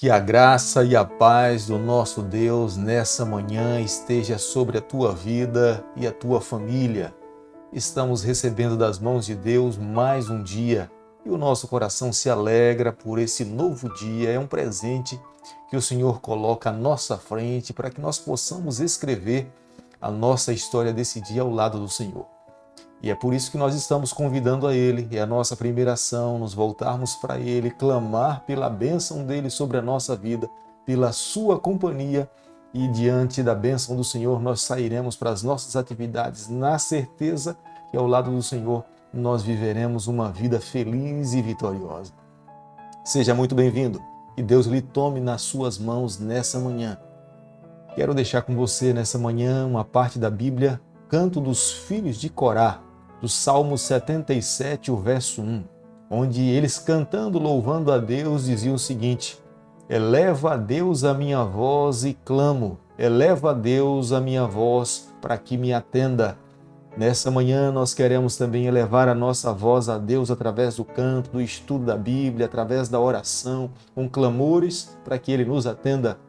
Que a graça e a paz do nosso Deus nessa manhã esteja sobre a tua vida e a tua família. Estamos recebendo das mãos de Deus mais um dia e o nosso coração se alegra por esse novo dia. É um presente que o Senhor coloca à nossa frente para que nós possamos escrever a nossa história desse dia ao lado do Senhor. E é por isso que nós estamos convidando a Ele, é a nossa primeira ação, nos voltarmos para Ele, clamar pela bênção dEle sobre a nossa vida, pela sua companhia, e diante da bênção do Senhor nós sairemos para as nossas atividades na certeza que ao lado do Senhor nós viveremos uma vida feliz e vitoriosa. Seja muito bem-vindo e Deus lhe tome nas suas mãos nessa manhã. Quero deixar com você nessa manhã uma parte da Bíblia, Canto dos Filhos de Corá, do Salmo 77, o verso 1, onde eles cantando, louvando a Deus, diziam o seguinte: eleva a Deus a minha voz e clamo, eleva a Deus a minha voz para que me atenda. Nessa manhã nós queremos também elevar a nossa voz a Deus através do canto, do estudo da Bíblia, através da oração, com clamores para que Ele nos atenda,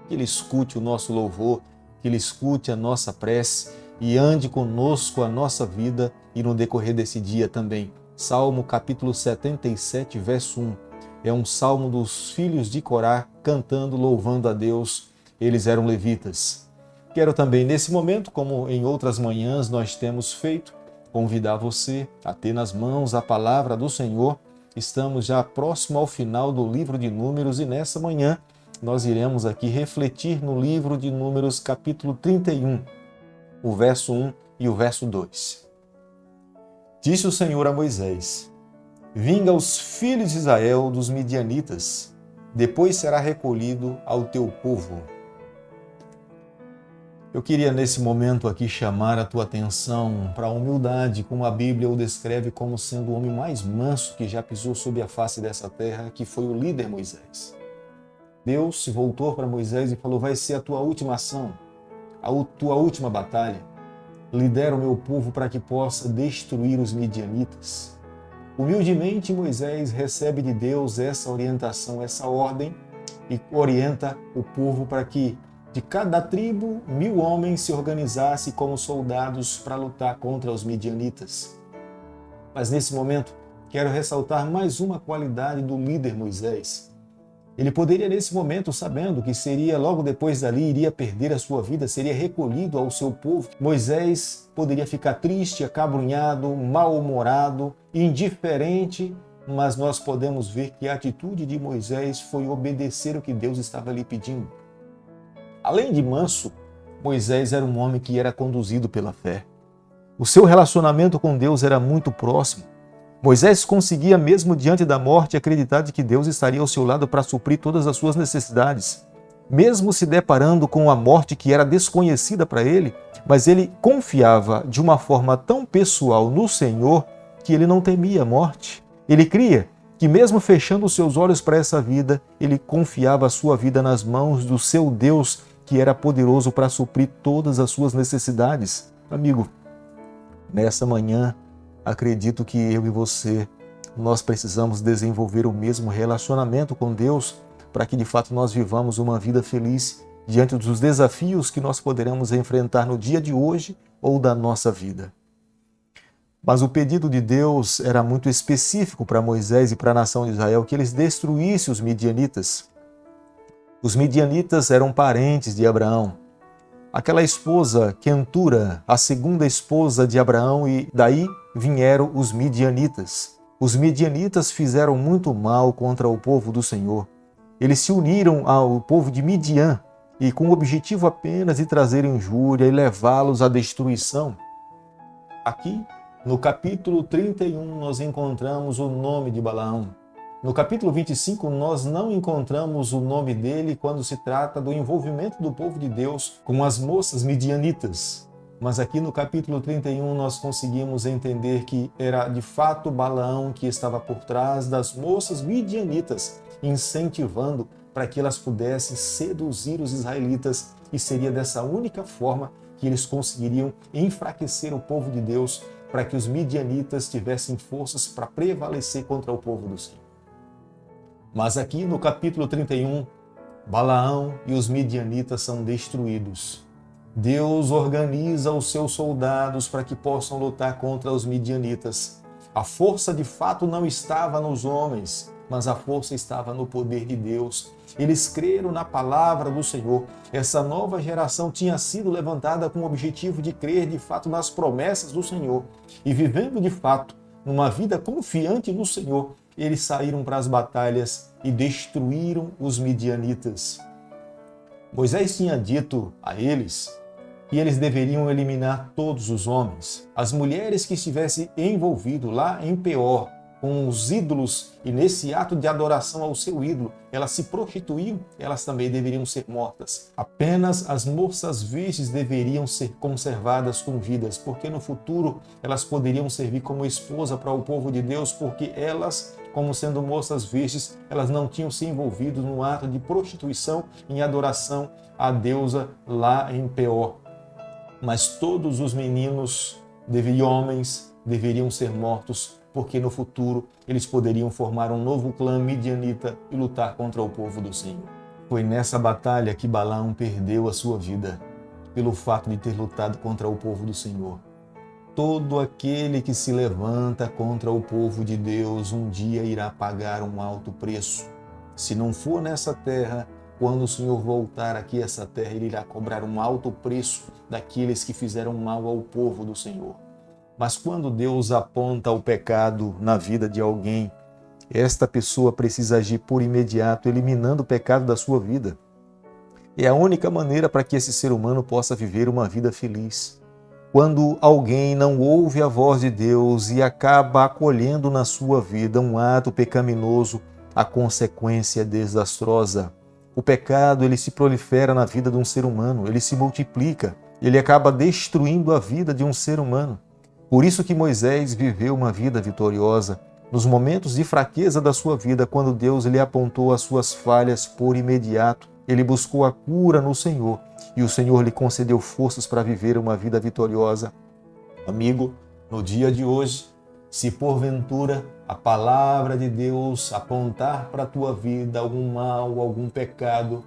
que Ele escute o nosso louvor, que Ele escute a nossa prece e ande conosco a nossa vida e no decorrer desse dia também. Salmo capítulo 77, verso 1. É um salmo dos filhos de Corá cantando, louvando a Deus. Eles eram levitas. Quero também, nesse momento, como em outras manhãs nós temos feito, convidar você a ter nas mãos a palavra do Senhor. Estamos já próximo ao final do livro de Números e nessa manhã nós iremos aqui refletir no livro de Números capítulo 31, o verso 1 e o verso 2. Disse o Senhor a Moisés: vinga os filhos de Israel dos midianitas, depois será recolhido ao teu povo. Eu queria nesse momento aqui chamar a tua atenção para a humildade, como a Bíblia o descreve como sendo o homem mais manso que já pisou sobre a face dessa terra, que foi o líder Moisés. Deus se voltou para Moisés e falou: vai ser a tua última ação, a tua última batalha. Lidera o meu povo para que possa destruir os midianitas. Humildemente Moisés recebe de Deus essa orientação, essa ordem, e orienta o povo para que de cada tribo 1000 homens se organizassem como soldados para lutar contra os midianitas. Mas nesse momento quero ressaltar mais uma qualidade do líder Moisés. Ele poderia nesse momento, sabendo que seria logo depois dali, iria perder a sua vida, seria recolhido ao seu povo. Moisés poderia ficar triste, acabrunhado, mal-humorado, indiferente, mas nós podemos ver que a atitude de Moisés foi obedecer o que Deus estava lhe pedindo. Além de manso, Moisés era um homem que era conduzido pela fé. O seu relacionamento com Deus era muito próximo. Moisés conseguia, mesmo diante da morte, acreditar de que Deus estaria ao seu lado para suprir todas as suas necessidades. Mesmo se deparando com a morte que era desconhecida para ele, mas ele confiava de uma forma tão pessoal no Senhor que ele não temia a morte. Ele cria que mesmo fechando os seus olhos para essa vida, ele confiava a sua vida nas mãos do seu Deus, que era poderoso para suprir todas as suas necessidades. Amigo, nessa manhã, acredito que eu e você, nós precisamos desenvolver o mesmo relacionamento com Deus para que de fato nós vivamos uma vida feliz diante dos desafios que nós poderemos enfrentar no dia de hoje ou da nossa vida. Mas o pedido de Deus era muito específico para Moisés e para a nação de Israel, que eles destruíssem os midianitas. Os midianitas eram parentes de Abraão. Aquela esposa Quentura, a segunda esposa de Abraão, e daí vieram os midianitas. Os midianitas fizeram muito mal contra o povo do Senhor. Eles se uniram ao povo de Midian e com o objetivo apenas de trazer injúria e levá-los à destruição. Aqui, no capítulo 31, nós encontramos o nome de Balaão. No capítulo 25, nós não encontramos o nome dele quando se trata do envolvimento do povo de Deus com as moças midianitas. Mas aqui no capítulo 31 nós conseguimos entender que era de fato Balaão que estava por trás das moças midianitas, incentivando para que elas pudessem seduzir os israelitas, e seria dessa única forma que eles conseguiriam enfraquecer o povo de Deus, para que os midianitas tivessem forças para prevalecer contra o povo do Senhor. Mas aqui no capítulo 31, Balaão e os midianitas são destruídos. Deus organiza os seus soldados para que possam lutar contra os midianitas. A força de fato não estava nos homens, mas a força estava no poder de Deus. Eles creram na palavra do Senhor. Essa nova geração tinha sido levantada com o objetivo de crer de fato nas promessas do Senhor. E vivendo de fato numa vida confiante no Senhor, eles saíram para as batalhas e destruíram os midianitas. Moisés tinha dito a eles que eles deveriam eliminar todos os homens. As mulheres que estivessem envolvidas lá em Peor com os ídolos e nesse ato de adoração ao seu ídolo, elas se prostituíam, elas também deveriam ser mortas. Apenas as moças virgens deveriam ser conservadas com vidas, porque no futuro elas poderiam servir como esposa para o povo de Deus, porque elas, como sendo moças virgens, elas não tinham se envolvido no ato de prostituição em adoração à deusa lá em Peor. Mas todos os meninos homens deveriam ser mortos, porque no futuro eles poderiam formar um novo clã midianita e lutar contra o povo do Senhor. Foi nessa batalha que Balaão perdeu a sua vida, pelo fato de ter lutado contra o povo do Senhor. Todo aquele que se levanta contra o povo de Deus um dia irá pagar um alto preço. Se não for nessa terra, quando o Senhor voltar aqui a essa terra, Ele irá cobrar um alto preço daqueles que fizeram mal ao povo do Senhor. Mas quando Deus aponta o pecado na vida de alguém, esta pessoa precisa agir por imediato, eliminando o pecado da sua vida. É a única maneira para que esse ser humano possa viver uma vida feliz. Quando alguém não ouve a voz de Deus e acaba acolhendo na sua vida um ato pecaminoso, a consequência é desastrosa. O pecado, ele se prolifera na vida de um ser humano, ele se multiplica, ele acaba destruindo a vida de um ser humano. Por isso que Moisés viveu uma vida vitoriosa. Nos momentos de fraqueza da sua vida, quando Deus lhe apontou as suas falhas por imediato, ele buscou a cura no Senhor e o Senhor lhe concedeu forças para viver uma vida vitoriosa. Amigo, no dia de hoje, se porventura a palavra de Deus apontar para a tua vida algum mal, algum pecado,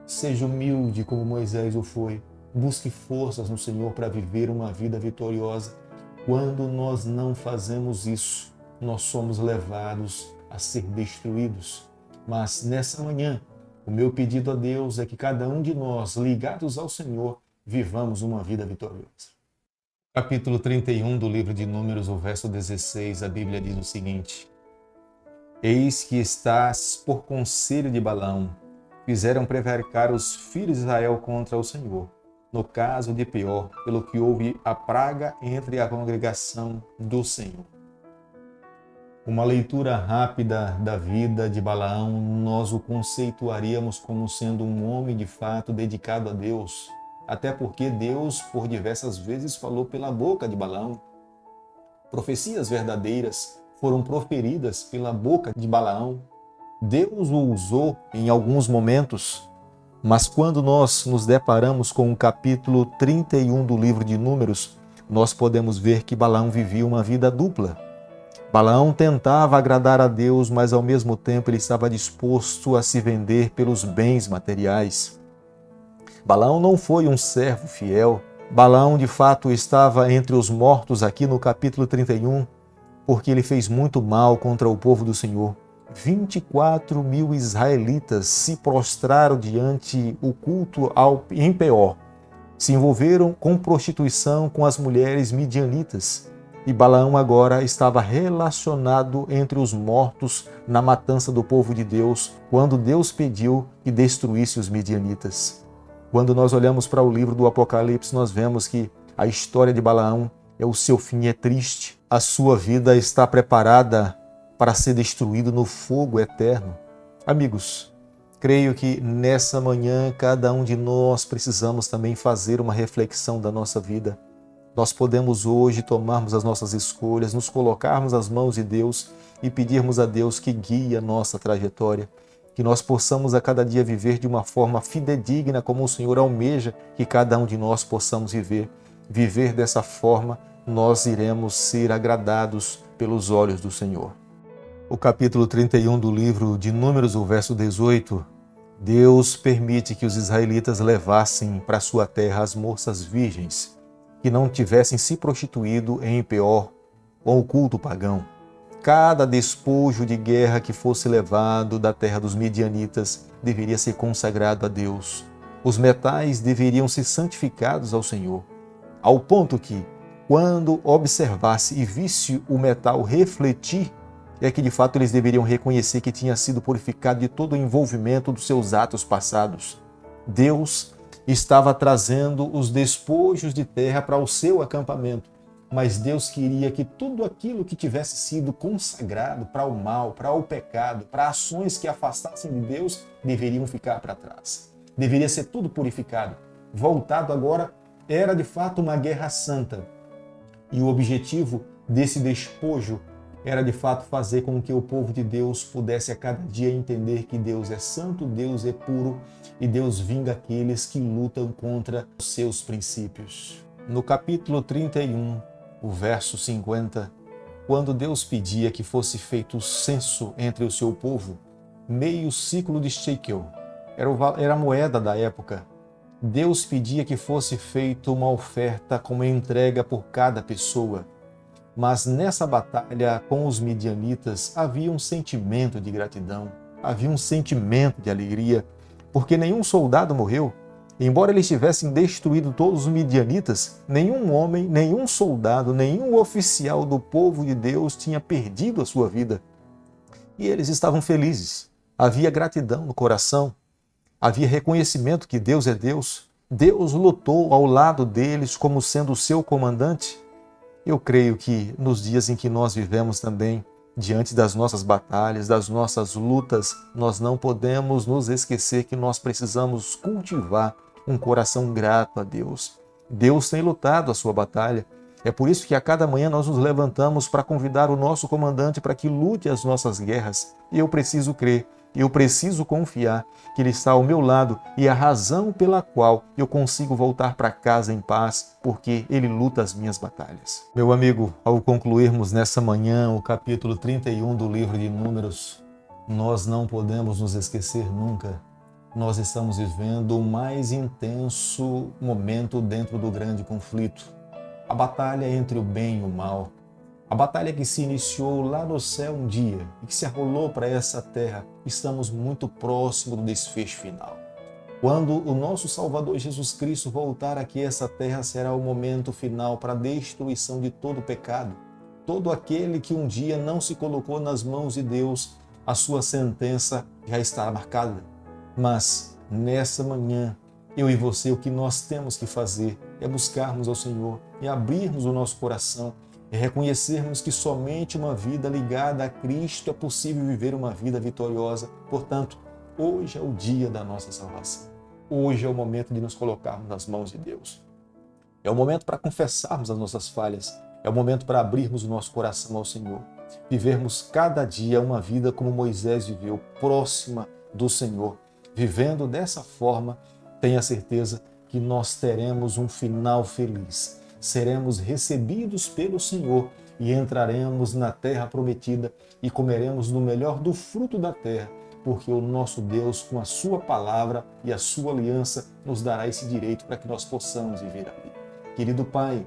seja humilde como Moisés o foi. Busque forças no Senhor para viver uma vida vitoriosa. Quando nós não fazemos isso, nós somos levados a ser destruídos. Mas nessa manhã, o meu pedido a Deus é que cada um de nós, ligados ao Senhor, vivamos uma vida vitoriosa. Capítulo 31 do livro de Números, o verso 16, a Bíblia diz o seguinte: Eis que estás por conselho de Balaão, fizeram prevaricar os filhos de Israel contra o Senhor. No caso de Peor, pelo que houve a praga entre a congregação do Senhor. Uma leitura rápida da vida de Balaão, nós o conceituaríamos como sendo um homem de fato dedicado a Deus, até porque Deus, por diversas vezes, falou pela boca de Balaão. Profecias verdadeiras foram proferidas pela boca de Balaão. Deus o usou em alguns momentos. Mas quando nós nos deparamos com o capítulo 31 do livro de Números, nós podemos ver que Balaão vivia uma vida dupla. Balaão tentava agradar a Deus, mas ao mesmo tempo ele estava disposto a se vender pelos bens materiais. Balaão não foi um servo fiel. Balaão de fato estava entre os mortos aqui no capítulo 31, porque ele fez muito mal contra o povo do Senhor. 24.000 israelitas se prostraram diante o culto em Peor. Se envolveram com prostituição com as mulheres midianitas. E Balaão agora estava relacionado entre os mortos na matança do povo de Deus, quando Deus pediu que destruísse os midianitas. Quando nós olhamos para o livro do Apocalipse, nós vemos que a história de Balaão, o seu fim é triste. A sua vida está preparada para ser destruído no fogo eterno. Amigos, creio que nessa manhã cada um de nós precisamos também fazer uma reflexão da nossa vida. Nós podemos hoje tomarmos as nossas escolhas, nos colocarmos nas mãos de Deus e pedirmos a Deus que guie a nossa trajetória, que nós possamos a cada dia viver de uma forma fidedigna como o Senhor almeja que cada um de nós possamos viver. Viver dessa forma, nós iremos ser agradados pelos olhos do Senhor. O capítulo 31 do livro de Números, o verso 18, Deus permite que os israelitas levassem para sua terra as moças virgens, que não tivessem se prostituído em Peor ou o culto pagão. Cada despojo de guerra que fosse levado da terra dos midianitas deveria ser consagrado a Deus. Os metais deveriam ser santificados ao Senhor, ao ponto que, quando observasse e visse o metal refletir, é que de fato eles deveriam reconhecer que tinha sido purificado de todo o envolvimento dos seus atos passados. Deus estava trazendo os despojos de terra para o seu acampamento, mas Deus queria que tudo aquilo que tivesse sido consagrado para o mal, para o pecado, para ações que afastassem de Deus, deveriam ficar para trás. Deveria ser tudo purificado. Voltado agora, era de fato uma guerra santa. E o objetivo desse despojo era de fato fazer com que o povo de Deus pudesse a cada dia entender que Deus é santo, Deus é puro e Deus vinga aqueles que lutam contra os seus princípios. No capítulo 31, o verso 50, quando Deus pedia que fosse feito o censo entre o seu povo, meio ciclo de shekel, era a moeda da época. Deus pedia que fosse feita uma oferta como entrega por cada pessoa. Mas nessa batalha com os midianitas havia um sentimento de gratidão, havia um sentimento de alegria, porque nenhum soldado morreu. Embora eles tivessem destruído todos os midianitas, nenhum homem, nenhum soldado, nenhum oficial do povo de Deus tinha perdido a sua vida. E eles estavam felizes. Havia gratidão no coração, havia reconhecimento que Deus é Deus. Deus lutou ao lado deles como sendo o seu comandante. Eu creio que nos dias em que nós vivemos também, diante das nossas batalhas, das nossas lutas, nós não podemos nos esquecer que nós precisamos cultivar um coração grato a Deus. Deus tem lutado a sua batalha. É por isso que a cada manhã nós nos levantamos para convidar o nosso comandante para que lute as nossas guerras. E eu preciso crer, eu preciso confiar que Ele está ao meu lado e a razão pela qual eu consigo voltar para casa em paz, porque Ele luta as minhas batalhas. Meu amigo, ao concluirmos nessa manhã o capítulo 31 do livro de Números, nós não podemos nos esquecer nunca. Nós estamos vivendo o mais intenso momento dentro do grande conflito. A batalha entre o bem e o mal. A batalha que se iniciou lá no céu um dia e que se arrolou para essa terra, estamos muito próximo do desfecho final. Quando o nosso Salvador Jesus Cristo voltar aqui, essa terra será o momento final para a destruição de todo pecado. Todo aquele que um dia não se colocou nas mãos de Deus, a sua sentença já estará marcada. Mas nessa manhã, eu e você, o que nós temos que fazer é buscarmos ao Senhor e abrirmos o nosso coração e reconhecermos que somente uma vida ligada a Cristo é possível viver uma vida vitoriosa. Portanto, hoje é o dia da nossa salvação. Hoje é o momento de nos colocarmos nas mãos de Deus. É o momento para confessarmos as nossas falhas. É o momento para abrirmos o nosso coração ao Senhor. Vivermos cada dia uma vida como Moisés viveu, próxima do Senhor. Vivendo dessa forma, tenha certeza que nós teremos um final feliz. Seremos recebidos pelo Senhor e entraremos na terra prometida e comeremos do melhor do fruto da terra, porque o nosso Deus, com a sua palavra e a sua aliança, nos dará esse direito para que nós possamos viver ali. Querido Pai,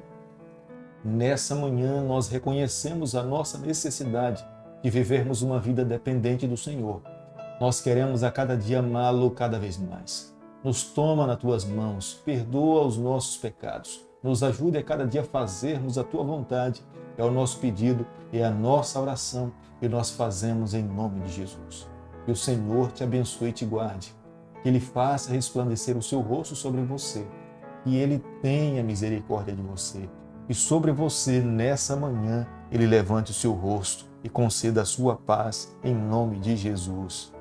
nessa manhã nós reconhecemos a nossa necessidade de vivermos uma vida dependente do Senhor. Nós queremos a cada dia amá-lo cada vez mais. Nos toma nas tuas mãos, perdoa os nossos pecados. Nos ajude a cada dia a fazermos a tua vontade. É o nosso pedido, é a nossa oração e nós fazemos em nome de Jesus. Que o Senhor te abençoe e te guarde. Que Ele faça resplandecer o seu rosto sobre você. Que Ele tenha misericórdia de você. E sobre você, nessa manhã, Ele levante o seu rosto e conceda a sua paz em nome de Jesus.